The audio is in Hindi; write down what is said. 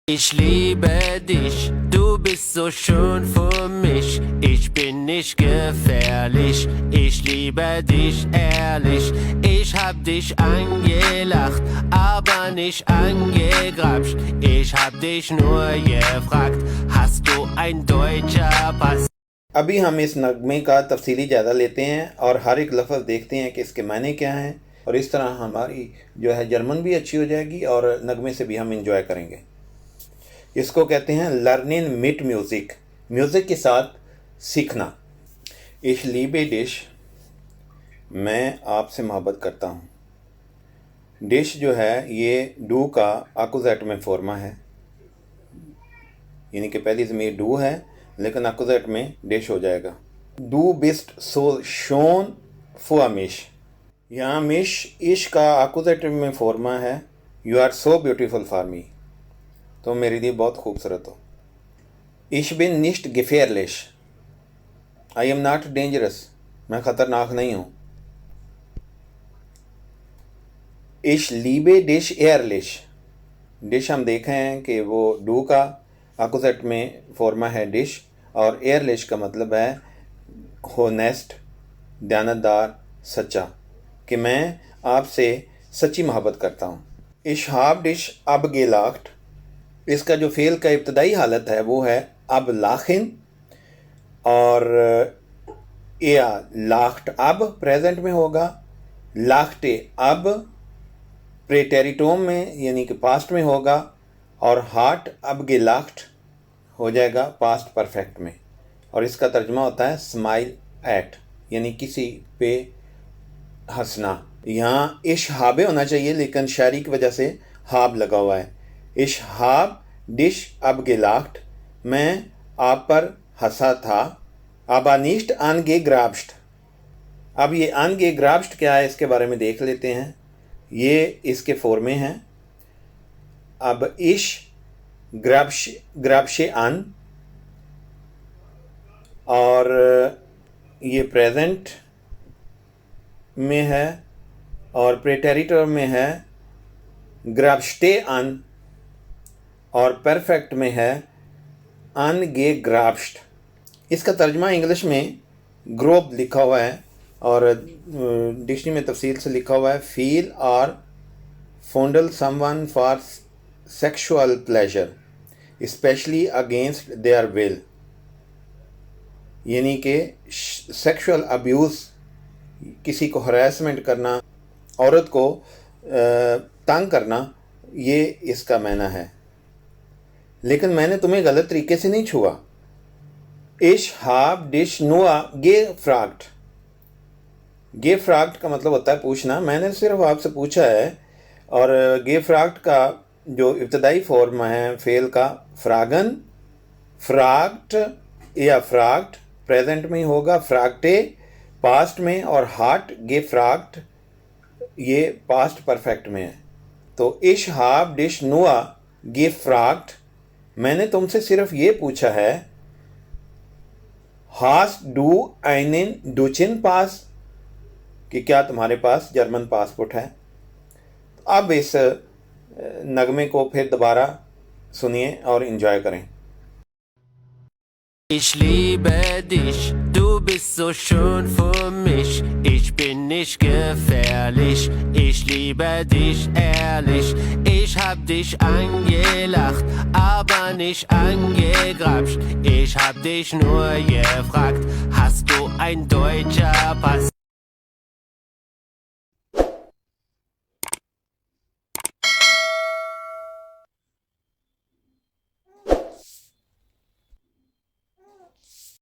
Ich liebe dich, du bist so schön für mich. Ich bin nicht gefährlich, ich liebe dich ehrlich. Ich hab dich angelacht, aber nicht angegrapscht. Ich hab dich nur gefragt, hast du ein deutscher Pass? अभी हम इस नगमे का तफसीली ज़्यादा लेते हैं और हर एक लफ्ज़ देखते हैं कि इसके मायने क्या हैं, और इस तरह हमारी जो है जर्मन भी अच्छी हो जाएगी और नगमे से भी हम इंजॉय करेंगे। इसको कहते हैं लर्निंग मिट म्यूज़िक, म्यूज़िक के साथ सीखना। इश लीबे डिश, मैं आपसे मोहब्बत करता हूँ। डिश जो है ये डू का आकुज़ेट में फॉर्मा है, यानी कि पहली ज़मीर डू है लेकिन आकुज़ेट में डिश हो जाएगा। डू बिस्ट सो शोन फुआ मिश, यहाँ मिश इश का आकुज़ेट में फॉर्मा है। You are so beautiful for me, तो मेरे लिए बहुत खूबसूरत हो। इश बिन निश्ट गिफेयरलिश, आई एम नॉट डेंजरस, मैं ख़तरनाक नहीं हूँ। इश लीबे डिश एयरलिश, डिश हम देखें हैं कि वो डू का आकुज़ेट में फॉर्मा है डिश, और एयरलिश का मतलब है होनेस्ट, दयानतदार, सच्चा, कि मैं आपसे सच्ची मोहब्बत करता हूँ। इश हाब डिश अब गेलाख्ट, इसका जो फ़ेल का इब्तदाई हालत है वो है अब लाखिन, और या लाख्ट अब प्रेजेंट में होगा, लाख्टे अब प्रेटेरिटोम में यानी कि पास्ट में होगा, और हार्ट अब गेलाख्ट हो जाएगा पास्ट परफेक्ट में, और इसका तर्जुमा होता है स्माइल एट, यानी किसी पे हंसना। यहाँ इश हाबे होना चाहिए लेकिन शायरी की वजह से हाब लगा हुआ है। इश हाब डिश अब गेलाख्ट, मैं आप पर हंसा था। आबानिश्ट आनगे ग्राब्स्ट, अब ये आनगे ग्राब्स्ट क्या है इसके बारे में देख लेते हैं। ये इसके फॉर्मे हैं। अब इश ग्राब्शे आन, और ये प्रेजेंट में है, और प्रेटेरिटर में है ग्राब्स्टे आन, और परफेक्ट में है अन गे ग्राब्स्ट। इसका तर्जुमा इंग्लिश में ग्रोब लिखा हुआ है, और डिक्शनरी में तफसील से लिखा हुआ है फील और fondle someone for sexual pleasure specially against their will, यानी कि सेक्सुअल अब्यूज़, किसी को हरासमेंट करना, औरत को तंग करना, ये इसका माना है। लेकिन मैंने तुम्हें गलत तरीके से नहीं छुआ। इश हाब डिश नुआ गे फ्राग्ड, गे फ्राग्ड का मतलब होता है पूछना, मैंने सिर्फ आपसे पूछा है। और गे फ्राग्ड का जो इब्तदाई फॉर्म है फेल का फ्रागन, फ्राग्ड या फ्राग्ड प्रेजेंट में ही होगा, फ्राग्टे पास्ट में, और हार्ट गे फ्राग्ड ये पास्ट परफेक्ट में है। तो इश हाब डिश नुआ गे फ्राग्ड, मैंने तुमसे सिर्फ ये पूछा है। हास डू आइनिन डूचिन पास, कि क्या तुम्हारे पास जर्मन पासपोर्ट है। अब इस नगमे को फिर दोबारा सुनिए और एंजॉय करें। Ich liebe dich, du bist so schön für mich. Ich bin nicht gefährlich, ich liebe dich ehrlich. Ich hab dich angelacht, aber nicht angegrapscht. Ich hab dich nur gefragt, hast du ein deutscher Pass?